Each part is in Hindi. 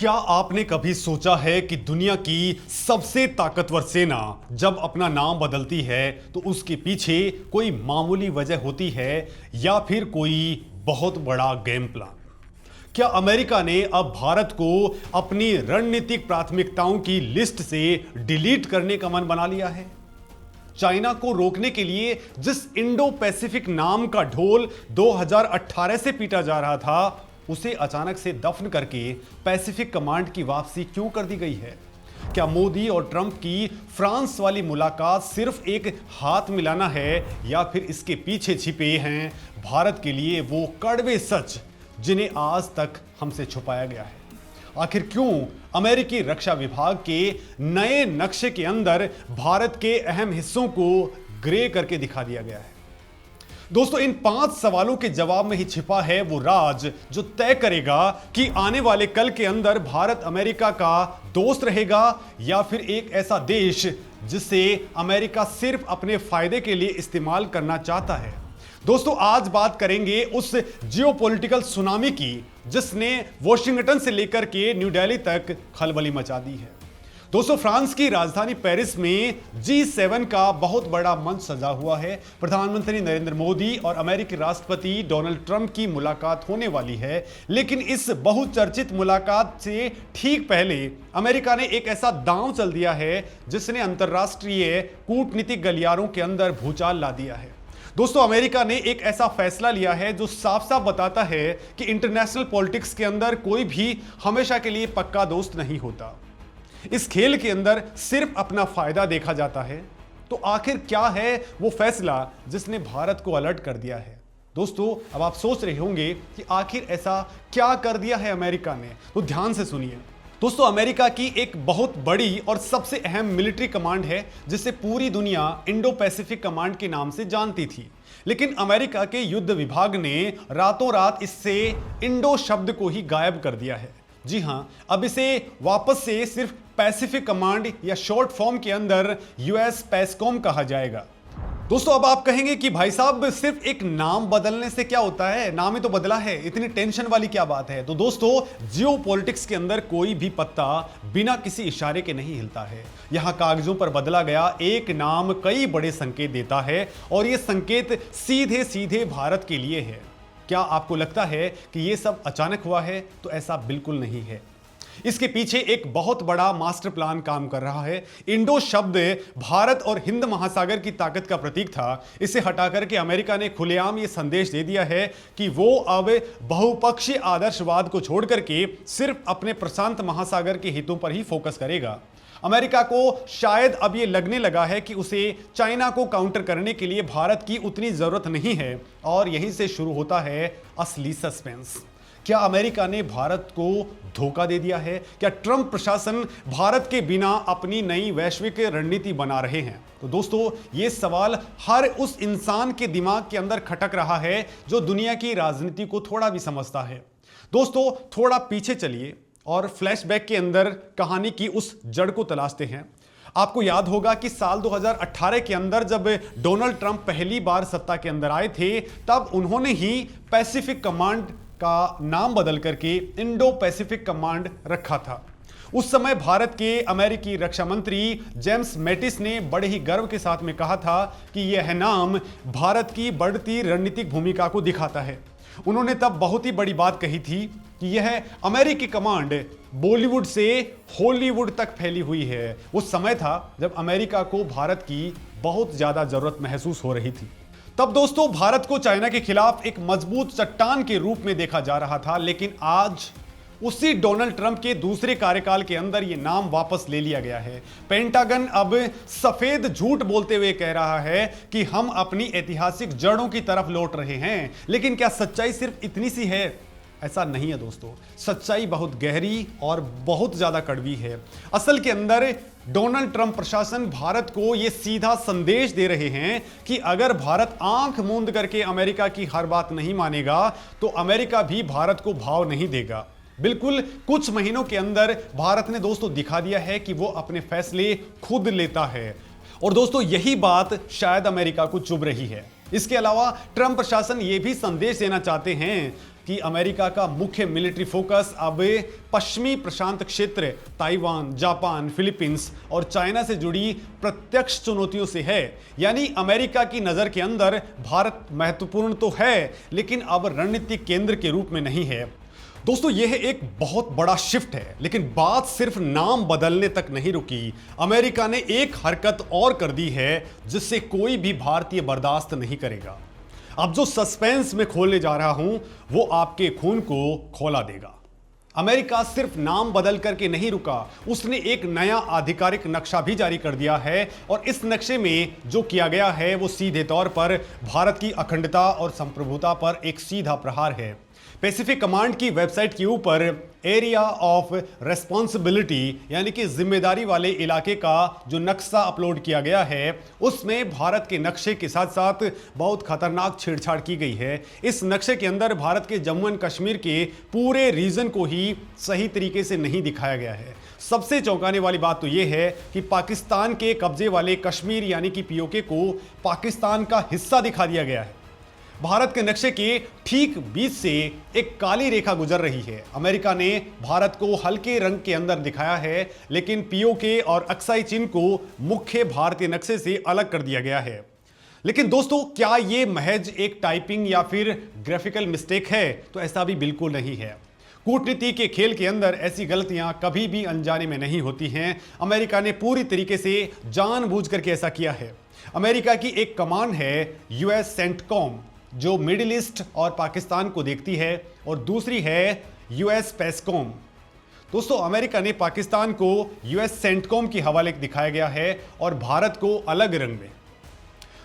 क्या आपने कभी सोचा है कि दुनिया की सबसे ताकतवर सेना जब अपना नाम बदलती है तो उसके पीछे कोई मामूली वजह होती है या फिर कोई बहुत बड़ा गेम प्लान? क्या अमेरिका ने अब भारत को अपनी रणनीतिक प्राथमिकताओं की लिस्ट से डिलीट करने का मन बना लिया है? चाइना को रोकने के लिए जिस इंडो पैसिफिक नाम का ढोल 2018 से पीटा जा रहा था, उसे अचानक से दफन करके पैसिफिक कमांड की वापसी क्यों कर दी गई है? क्या मोदी और ट्रंप की फ्रांस वाली मुलाकात सिर्फ एक हाथ मिलाना है या फिर इसके पीछे छिपे हैं भारत के लिए वो कड़वे सच जिन्हें आज तक हमसे छुपाया गया है? आखिर क्यों अमेरिकी रक्षा विभाग के नए नक्शे के अंदर भारत के अहम हिस्सों को ग्रे करके दिखा दिया गया है? दोस्तों, इन 5 सवालों के जवाब में ही छिपा है वो राज जो तय करेगा कि आने वाले कल के अंदर भारत अमेरिका का दोस्त रहेगा या फिर एक ऐसा देश जिसे अमेरिका सिर्फ अपने फायदे के लिए इस्तेमाल करना चाहता है। दोस्तों, आज बात करेंगे उस जियोपॉलिटिकल सुनामी की जिसने वॉशिंगटन से लेकर के न्यू दिल्ली तक खलबली मचा दी है। दोस्तों, फ्रांस की राजधानी पेरिस में G7 का बहुत बड़ा मंच सजा हुआ है। प्रधानमंत्री नरेंद्र मोदी और अमेरिकी राष्ट्रपति डोनाल्ड ट्रंप की मुलाकात होने वाली है, लेकिन इस बहुचर्चित मुलाकात से ठीक पहले अमेरिका ने एक ऐसा दांव चल दिया है जिसने अंतर्राष्ट्रीय कूटनीतिक गलियारों के अंदर भूचाल ला दिया है। दोस्तों, अमेरिका ने एक ऐसा फैसला लिया है जो साफ साफ बताता है कि इंटरनेशनल पॉलिटिक्स के अंदर कोई भी हमेशा के लिए पक्का दोस्त नहीं होता। इस खेल के अंदर सिर्फ अपना फायदा देखा जाता है। तो आखिर क्या है वो फैसला जिसने भारत को अलर्ट कर दिया है? दोस्तों, अब आप सोच रहे होंगे कि आखिर ऐसा क्या कर दिया है अमेरिका ने, तो ध्यान से सुनिए। दोस्तों, अमेरिका की एक बहुत बड़ी और सबसे अहम मिलिट्री कमांड है जिसे पूरी दुनिया इंडो पैसिफिक कमांड के नाम से जानती थी, लेकिन अमेरिका के युद्ध विभाग ने रातों रात इससे इंडो शब्द को ही गायब कर दिया है। जी हां, अब इसे वापस से सिर्फ पैसिफिक कमांड या शॉर्ट फॉर्म के अंदर यूएस पैसकॉम कहा जाएगा। दोस्तों, अब आप कहेंगे कि भाई साहब सिर्फ एक नाम बदलने से क्या होता है, नाम ही तो बदला है, इतनी टेंशन वाली क्या बात है? तो दोस्तों, जियोपॉलिटिक्स के अंदर कोई भी पत्ता बिना किसी इशारे के नहीं हिलता है। यहां कागजों पर बदला गया एक नाम कई बड़े संकेत देता है और यह संकेत सीधे सीधे भारत के लिए है। क्या आपको लगता है कि यह सब अचानक हुआ है? तो ऐसा बिल्कुल नहीं है। इसके पीछे एक बहुत बड़ा मास्टर प्लान काम कर रहा है। इंडो शब्द भारत और हिंद महासागर की ताकत का प्रतीक था। इसे हटाकर के अमेरिका ने खुलेआम यह संदेश दे दिया है कि वो अब बहुपक्षीय आदर्शवाद को छोड़ करके सिर्फ अपने प्रशांत महासागर के हितों पर ही फोकस करेगा। अमेरिका को शायद अब यह लगने लगा है कि उसे चाइना को काउंटर करने के लिए भारत की उतनी जरूरत नहीं है और यहीं से शुरू होता है असली सस्पेंस। क्या अमेरिका ने भारत को धोखा दे दिया है? क्या ट्रंप प्रशासन भारत के बिना अपनी नई वैश्विक रणनीति बना रहे हैं? तो दोस्तों, ये सवाल हर उस इंसान के दिमाग के अंदर खटक रहा है जो दुनिया की राजनीति को थोड़ा भी समझता है। दोस्तों, थोड़ा पीछे चलिए और फ्लैशबैक के अंदर कहानी की उस जड़ को तलाशते हैं। आपको याद होगा कि साल 2018 के अंदर जब डोनाल्ड ट्रंप पहली बार सत्ता के अंदर आए थे, तब उन्होंने ही पैसिफिक कमांड का नाम बदल करके इंडो पैसिफिक कमांड रखा था। उस समय भारत के अमेरिकी रक्षा मंत्री जेम्स मैटिस ने बड़े ही गर्व के साथ में कहा था कि यह नाम भारत की बढ़ती रणनीतिक भूमिका को दिखाता है। उन्होंने तब बहुत ही बड़ी बात कही थी कि यह अमेरिकी कमांड बॉलीवुड से हॉलीवुड तक फैली हुई है। वो समय था जब अमेरिका को भारत की बहुत ज्यादा जरूरत महसूस हो रही थी। तब दोस्तों, भारत को चाइना के खिलाफ एक मजबूत चट्टान के रूप में देखा जा रहा था, लेकिन आज उसी डोनाल्ड ट्रंप के दूसरे कार्यकाल के अंदर यह नाम वापस ले लिया गया है। पेंटागन अब सफेद झूठ बोलते हुए कह रहा है कि हम अपनी ऐतिहासिक जड़ों की तरफ लौट रहे हैं, लेकिन क्या सच्चाई सिर्फ इतनी सी है? ऐसा नहीं है दोस्तों, सच्चाई बहुत गहरी और बहुत ज्यादा कड़वी है। असल के अंदर डोनाल्ड ट्रंप प्रशासन भारत को यह सीधा संदेश दे रहे हैं कि अगर भारत आंख मूंद करके अमेरिका की हर बात नहीं मानेगा तो अमेरिका भी भारत को भाव नहीं देगा। बिल्कुल कुछ महीनों के अंदर भारत ने दोस्तों दिखा दिया है कि वो अपने फैसले खुद लेता है और दोस्तों यही बात शायद अमेरिका को चुभ रही है। इसके अलावा ट्रंप प्रशासन यह भी संदेश देना चाहते हैं कि अमेरिका का मुख्य मिलिट्री फोकस अब पश्चिमी प्रशांत क्षेत्र, ताइवान, जापान, फिलीपींस और चाइना से जुड़ी प्रत्यक्ष चुनौतियों से है। यानी अमेरिका की नजर के अंदर भारत महत्वपूर्ण तो है, लेकिन अब रणनीतिक केंद्र के रूप में नहीं है। दोस्तों, यह एक बहुत बड़ा शिफ्ट है, लेकिन बात सिर्फ नाम बदलने तक नहीं रुकी। अमेरिका ने एक हरकत और कर दी है जिससे कोई भी भारतीय बर्दाश्त नहीं करेगा। अब जो सस्पेंस में खोलने जा रहा हूं वो आपके खून को खौला देगा। अमेरिका सिर्फ नाम बदल करके नहीं रुका, उसने एक नया आधिकारिक नक्शा भी जारी कर दिया है और इस नक्शे में जो किया गया है वो सीधे तौर पर भारत की अखंडता और संप्रभुता पर एक सीधा प्रहार है। पैसिफिक कमांड की वेबसाइट के ऊपर एरिया ऑफ रेस्पॉन्सिबिलिटी यानी कि जिम्मेदारी वाले इलाके का जो नक्शा अपलोड किया गया है, उसमें भारत के नक्शे के साथ साथ बहुत खतरनाक छेड़छाड़ की गई है। इस नक्शे के अंदर भारत के जम्मू एंड कश्मीर के पूरे रीजन को ही सही तरीके से नहीं दिखाया गया है। सबसे चौंकाने वाली बात तो यह है कि पाकिस्तान के कब्जे वाले कश्मीर यानी कि पीओके को पाकिस्तान का हिस्सा दिखा दिया गया है। भारत के नक्शे के ठीक बीच से एक काली रेखा गुजर रही है। अमेरिका ने भारत को हल्के रंग के अंदर दिखाया है, लेकिन पीओके और अक्साई चीन को मुख्य भारतीय नक्शे से अलग कर दिया गया है। लेकिन दोस्तों, क्या यह महज एक टाइपिंग या फिर ग्राफिकल मिस्टेक है? तो ऐसा भी बिल्कुल नहीं है। कूटनीति के खेल के अंदर ऐसी गलतियां कभी भी अनजाने में नहीं होती हैं। अमेरिका ने पूरी तरीके से जानबूझ करके ऐसा किया है। अमेरिका की एक कमांड है यूएस सेंटकॉम, जो मिडिल ईस्ट और पाकिस्तान को देखती है, और दूसरी है यूएस पेस्कॉम। दोस्तों, अमेरिका ने पाकिस्तान को यूएस सेंटकॉम के हवाले दिखाया गया है और भारत को अलग रंग में।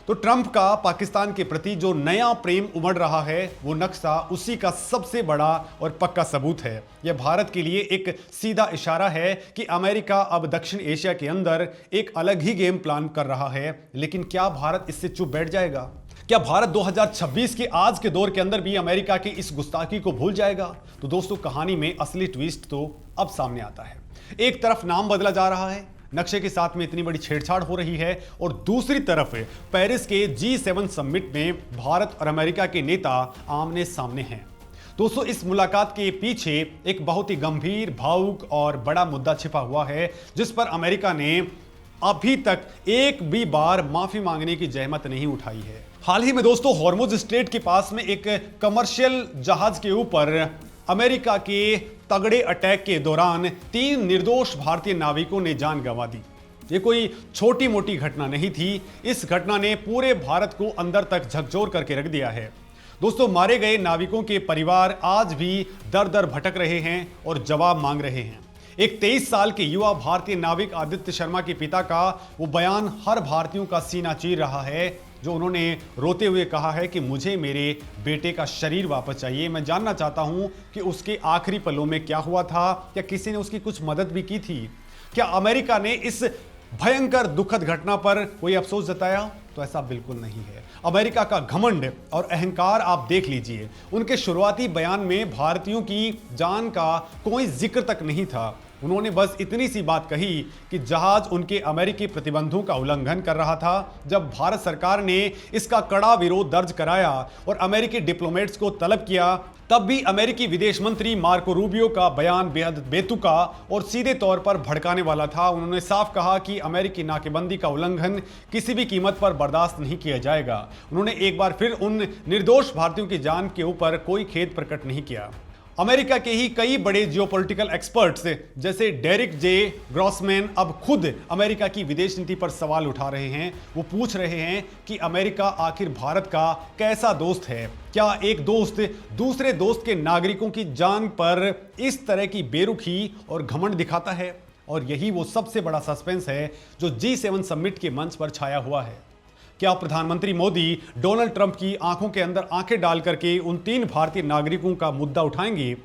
तो ट्रंप का पाकिस्तान के प्रति जो नया प्रेम उमड़ रहा है वो नक्शा उसी का सबसे बड़ा और पक्का सबूत है। यह भारत के लिए एक सीधा इशारा है कि अमेरिका अब दक्षिण एशिया के अंदर एक अलग ही गेम प्लान कर रहा है। लेकिन क्या भारत इससे चुप बैठ जाएगा? क्या भारत 2026 के आज के दौर के अंदर भी अमेरिका की इस गुस्ताखी को भूल जाएगा? तो दोस्तों, कहानी में असली ट्विस्ट तो अब सामने आता है। एक तरफ नाम बदला जा रहा है, नक्शे के साथ में इतनी बड़ी छेड़छाड़ हो रही है, और दूसरी तरफ पेरिस के G7 समिट में भारत और अमेरिका के नेता आमने सामने हैं। दोस्तों, इस मुलाकात के पीछे एक बहुत ही गंभीर, भावुक और बड़ा मुद्दा छिपा हुआ है, जिस पर अमेरिका ने अभी तक एक भी बार माफी मांगने की जहमत नहीं उठाई है। हाल ही में दोस्तों, हॉर्मुज स्ट्रेट के पास में एक कमर्शियल जहाज के ऊपर अमेरिका के तगड़े अटैक के दौरान 3 निर्दोष भारतीय नाविकों ने जान गंवा दी। ये कोई छोटी मोटी घटना नहीं थी। इस घटना ने पूरे भारत को अंदर तक झकझोर करके रख दिया है। दोस्तों, मारे गए नाविकों के परिवार आज भी दर दर भटक रहे हैं और जवाब मांग रहे हैं। एक 23 साल के युवा भारतीय नाविक आदित्य शर्मा के पिता का वो बयान हर भारतीयों का सीना चीर रहा है, जो उन्होंने रोते हुए कहा है कि मुझे मेरे बेटे का शरीर वापस चाहिए। मैं जानना चाहता हूं कि उसके आखिरी पलों में क्या हुआ था, क्या किसी ने उसकी कुछ मदद भी की थी? क्या अमेरिका ने इस भयंकर दुखद घटना पर कोई अफसोस जताया? तो ऐसा बिल्कुल नहीं है। अमेरिका का घमंड और अहंकार आप देख लीजिए। उनके शुरुआती बयान में भारतीयों की जान का कोई जिक्र तक नहीं था। उन्होंने बस इतनी सी बात कही कि जहाज उनके अमेरिकी प्रतिबंधों का उल्लंघन कर रहा था। जब भारत सरकार ने इसका कड़ा विरोध दर्ज कराया और अमेरिकी डिप्लोमेट्स को तलब किया, तब भी अमेरिकी विदेश मंत्री मार्को रूबियो का बयान बेहद बेतुका और सीधे तौर पर भड़काने वाला था। उन्होंने साफ कहा कि अमेरिकी नाकेबंदी का उल्लंघन किसी भी कीमत पर बर्दाश्त नहीं किया जाएगा। उन्होंने एक बार फिर उन निर्दोष भारतीयों की जान के ऊपर कोई खेद प्रकट नहीं किया। अमेरिका के ही कई बड़े जियोपॉलिटिकल एक्सपर्ट्स जैसे डेरिक जे ग्रॉसमैन अब खुद अमेरिका की विदेश नीति पर सवाल उठा रहे हैं। वो पूछ रहे हैं कि अमेरिका आखिर भारत का कैसा दोस्त है? क्या एक दोस्त दूसरे दोस्त के नागरिकों की जान पर इस तरह की बेरुखी और घमंड दिखाता है? और यही वो सबसे बड़ा सस्पेंस है जो G7 समिट के मंच पर छाया हुआ है। क्या प्रधानमंत्री मोदी डोनाल्ड ट्रंप की आंखों के अंदर आंखें डाल करके उन 3 भारतीय नागरिकों का मुद्दा उठाएंगे?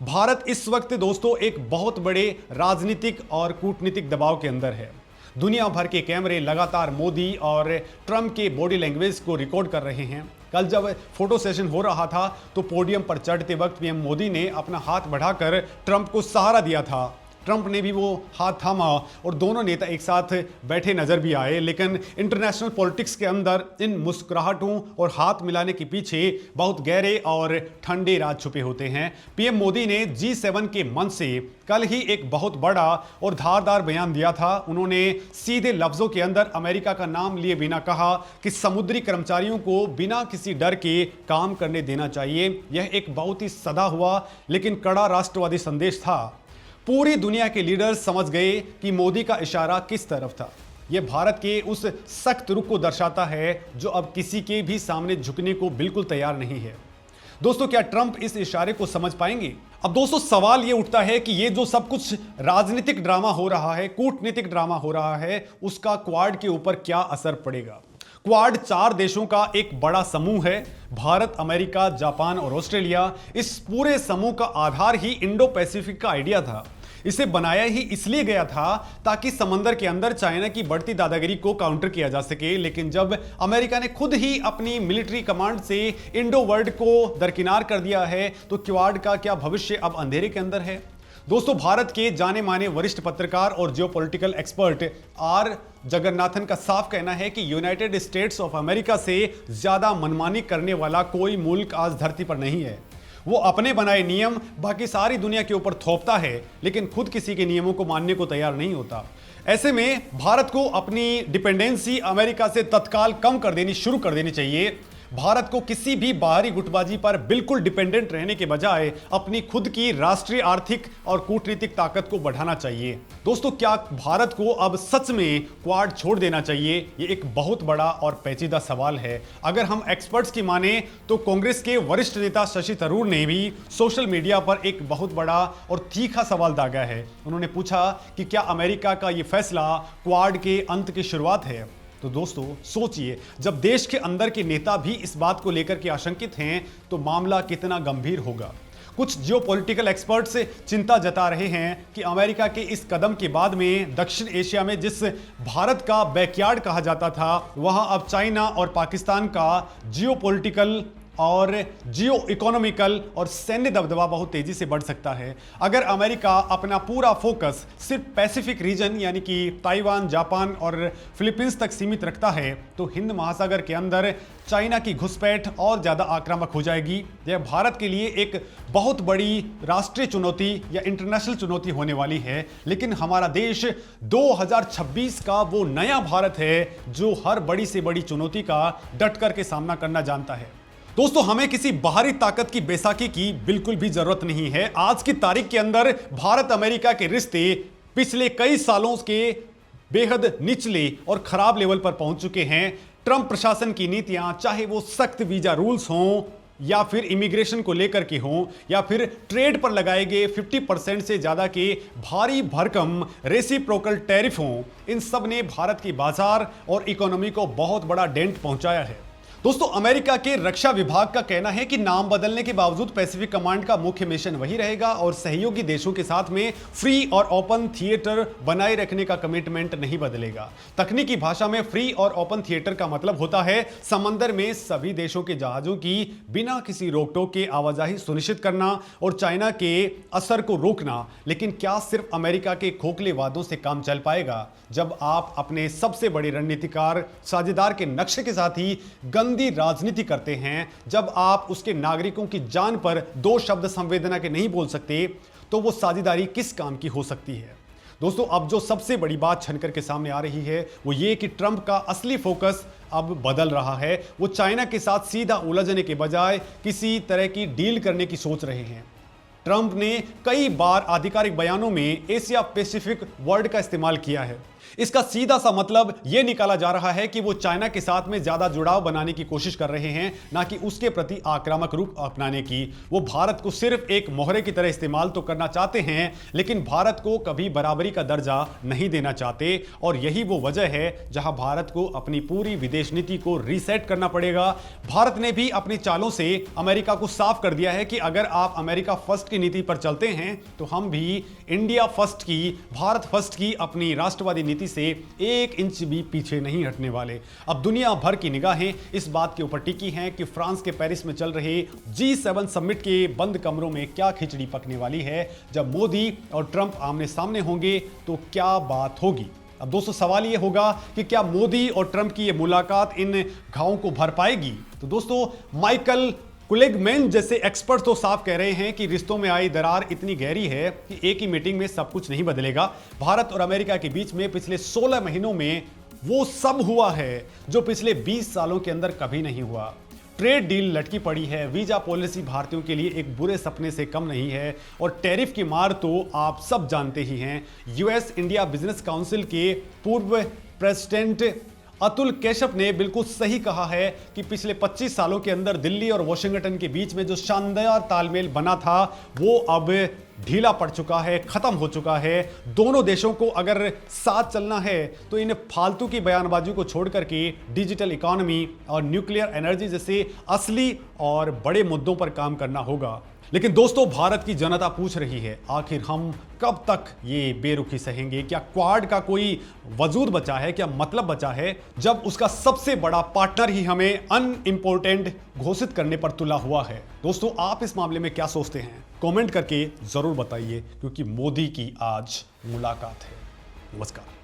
भारत इस वक्त दोस्तों एक बहुत बड़े राजनीतिक और कूटनीतिक दबाव के अंदर है। दुनिया भर के कैमरे लगातार मोदी और ट्रंप के बॉडी लैंग्वेज को रिकॉर्ड कर रहे हैं। कल जब फोटो सेशन हो रहा था तो पोडियम पर चढ़ते वक्त पीएम मोदी ने अपना हाथ बढ़ाकर ट्रंप को सहारा दिया था। ट्रंप ने भी वो हाथ थामा और दोनों नेता एक साथ बैठे नजर भी आए। लेकिन इंटरनेशनल पॉलिटिक्स के अंदर इन मुस्कुराहटों और हाथ मिलाने के पीछे बहुत गहरे और ठंडे राज छुपे होते हैं। पीएम मोदी ने G7 के मंच से कल ही एक बहुत बड़ा और धारदार बयान दिया था। उन्होंने सीधे लफ्जों के अंदर अमेरिका का नाम लिए बिना कहा कि समुद्री कर्मचारियों को बिना किसी डर के काम करने देना चाहिए। यह एक बहुत ही सदा हुआ लेकिन कड़ा राष्ट्रवादी संदेश था। पूरी दुनिया के लीडर्स समझ गए कि मोदी का इशारा किस तरफ था। यह भारत के उस सख्त रुख को दर्शाता है जो अब किसी के भी सामने झुकने को बिल्कुल तैयार नहीं है। दोस्तों, क्या ट्रंप इस इशारे को समझ पाएंगे? अब दोस्तों, सवाल यह उठता है कि यह जो सब कुछ राजनीतिक ड्रामा हो रहा है, कूटनीतिक ड्रामा हो रहा है, उसका क्वाड के ऊपर क्या असर पड़ेगा? क्वाड 4 देशों का एक बड़ा समूह है। भारत, अमेरिका, जापान और ऑस्ट्रेलिया। इस पूरे समूह का आधार ही इंडो पैसिफिक का आइडिया था। इसे बनाया ही इसलिए गया था ताकि समंदर के अंदर चाइना की बढ़ती दादागिरी को काउंटर किया जा सके। लेकिन जब अमेरिका ने खुद ही अपनी मिलिट्री कमांड से इंडो वर्ल्ड को दरकिनार कर दिया है, तो क्वाड का क्या भविष्य अब अंधेरे के अंदर है? दोस्तों, भारत के जाने माने वरिष्ठ पत्रकार और जियोपॉलिटिकल एक्सपर्ट आर जगन्नाथन का साफ कहना है कि यूनाइटेड स्टेट्स ऑफ अमेरिका से ज्यादा मनमानी करने वाला कोई मुल्क आज धरती पर नहीं है। वो अपने बनाए नियम बाकी सारी दुनिया के ऊपर थोपता है, लेकिन खुद किसी के नियमों को मानने को तैयार नहीं होता। ऐसे में भारत को अपनी डिपेंडेंसी अमेरिका से तत्काल कम कर देनी शुरू कर देनी चाहिए। भारत को किसी भी बाहरी गुटबाजी पर बिल्कुल डिपेंडेंट रहने के बजाय अपनी खुद की राष्ट्रीय आर्थिक और कूटनीतिक ताकत को बढ़ाना चाहिए। दोस्तों, क्या भारत को अब सच में क्वाड छोड़ देना चाहिए? ये एक बहुत बड़ा और पेचीदा सवाल है। अगर हम एक्सपर्ट्स की माने तो कांग्रेस के वरिष्ठ नेता शशि थरूर ने भी सोशल मीडिया पर एक बहुत बड़ा और तीखा सवाल दागा है। उन्होंने पूछा कि क्या अमेरिका का ये फैसला क्वाड के अंत की शुरुआत है? तो दोस्तों, सोचिए, जब देश के अंदर के नेता भी इस बात को लेकर के आशंकित हैं तो मामला कितना गंभीर होगा। कुछ जियोपॉलिटिकल एक्सपर्ट्स चिंता जता रहे हैं कि अमेरिका के इस कदम के बाद में दक्षिण एशिया में जिस भारत का बैकयार्ड कहा जाता था, वहां अब चाइना और पाकिस्तान का जियोपॉलिटिकल और जियो इकोनॉमिकल और सैन्य दबदबा बहुत तेजी से बढ़ सकता है। अगर अमेरिका अपना पूरा फोकस सिर्फ पैसिफिक रीजन यानी कि ताइवान, जापान और फिलीपींस तक सीमित रखता है, तो हिंद महासागर के अंदर चाइना की घुसपैठ और ज़्यादा आक्रामक हो जाएगी। यह भारत के लिए एक बहुत बड़ी राष्ट्रीय चुनौती या इंटरनेशनल चुनौती होने वाली है। लेकिन हमारा देश 2026 का वो नया भारत है जो हर बड़ी से बड़ी चुनौती का डट करके सामना करना जानता है। दोस्तों, हमें किसी बाहरी ताकत की बैसाखी की बिल्कुल भी जरूरत नहीं है। आज की तारीख के अंदर भारत अमेरिका के रिश्ते पिछले कई सालों के बेहद निचले और खराब लेवल पर पहुंच चुके हैं। ट्रंप प्रशासन की नीतियां, चाहे वो सख्त वीजा रूल्स हों या फिर इमिग्रेशन को लेकर के हों या फिर ट्रेड पर लगाए गए 50% से ज्यादा के भारी भरकम रेसिप्रोकल टैरिफ हों, इन सब ने भारत की बाजार और इकोनॉमी को बहुत बड़ा डेंट पहुंचाया है। दोस्तों, अमेरिका के रक्षा विभाग का कहना है कि नाम बदलने के बावजूद पैसिफिक कमांड का मुख्य मिशन वही रहेगा और सहयोगी देशों के साथ में फ्री और ओपन थिएटर बनाए रखने का कमिटमेंट नहीं बदलेगा। तकनीकी भाषा में फ्री और ओपन थिएटर का मतलब होता है समंदर में सभी देशों के जहाजों की बिना किसी रोक टोक के आवाजाही सुनिश्चित करना और चाइना के असर को रोकना। लेकिन क्या सिर्फ अमेरिका के खोखले वादों से काम चल पाएगा जब आप अपने सबसे बड़े रणनीतिकार साझेदार के नक्शे के साथ ही गंदी राजनीति करते हैं? जब आप उसके नागरिकों की जान पर 2 शब्द संवेदना के नहीं बोल सकते, तो वो साझेदारी किस काम की हो सकती है? दोस्तों, अब जो सबसे बड़ी बात छन करके सामने आ रही है वो ये कि ट्रंप का असली फोकस अब बदल रहा है। वो चाइना के साथ सीधा उलझने के बजाय किसी तरह की डील करने की सोच रहे हैं। ट्रंप ने कई बार आधिकारिक बयानों में एशिया पैसिफिक वर्ड का इस्तेमाल किया है। इसका सीधा सा मतलब यह निकाला जा रहा है कि वो चाइना के साथ में ज्यादा जुड़ाव बनाने की कोशिश कर रहे हैं, ना कि उसके प्रति आक्रामक रूप अपनाने की। वो भारत को सिर्फ एक मोहरे की तरह इस्तेमाल तो करना चाहते हैं, लेकिन भारत को कभी बराबरी का दर्जा नहीं देना चाहते। और यही वो वजह है जहां भारत को अपनी पूरी विदेश नीति को रीसेट करना पड़ेगा। भारत ने भी अपनी चालों से अमेरिका को साफ कर दिया है कि अगर आप अमेरिका फर्स्ट की की नीति पर चलते हैं तो हम भी इंडिया फर्स्ट की, भारत फर्स्ट की अपनी राष्ट्रवादी नीति से 1 इंच भी पीछे नहीं हटने वाले। अब दुनिया भर की निगाहें इस बात के ऊपर टिकी हैं कि फ्रांस के पेरिस में चल रहे G7 समिट के बंद कमरों में क्या खिचड़ी पकने वाली है। जब मोदी और ट्रंप आमने सामने होंगे तो क्या बात होगी। अब दोस्तों सवाल ये होगा कि क्या मोदी और ट्रंप की ये मुलाकात इन घावों को भर पाएगी। तो दोस्तों माइकल कुलेगमैन जैसे एक्सपर्ट तो साफ कह रहे हैं कि रिश्तों में आई दरार इतनी गहरी है कि एक ही मीटिंग में सब कुछ नहीं बदलेगा। भारत और अमेरिका के बीच में पिछले 16 महीनों में वो सब हुआ है जो पिछले 20 सालों के अंदर कभी नहीं हुआ। ट्रेड डील लटकी पड़ी है, वीजा पॉलिसी भारतीयों के लिए एक बुरे सपने से कम नहीं है और टैरिफ की मार तो आप सब जानते ही हैं। यूएस इंडिया बिजनेस काउंसिल के पूर्व प्रेसिडेंट अतुल केशप ने बिल्कुल सही कहा है कि पिछले 25 सालों के अंदर दिल्ली और वॉशिंगटन के बीच में जो शानदार तालमेल बना था वो अब ढीला पड़ चुका है, खत्म हो चुका है। दोनों देशों को अगर साथ चलना है तो इन फालतू की बयानबाजी को छोड़ करके डिजिटल इकोनॉमी और न्यूक्लियर एनर्जी जैसे असली और बड़े मुद्दों पर काम करना होगा। लेकिन दोस्तों भारत की जनता पूछ रही है आखिर हम कब तक ये बेरुखी सहेंगे। क्या क्वाड का कोई वजूद बचा है, क्या मतलब बचा है जब उसका सबसे बड़ा पार्टनर ही हमें अनइम्पोर्टेंट घोषित करने पर तुला हुआ है। दोस्तों आप इस मामले में क्या सोचते हैं, कमेंट करके जरूर बताइए क्योंकि मोदी की आज मुलाकात है। नमस्कार।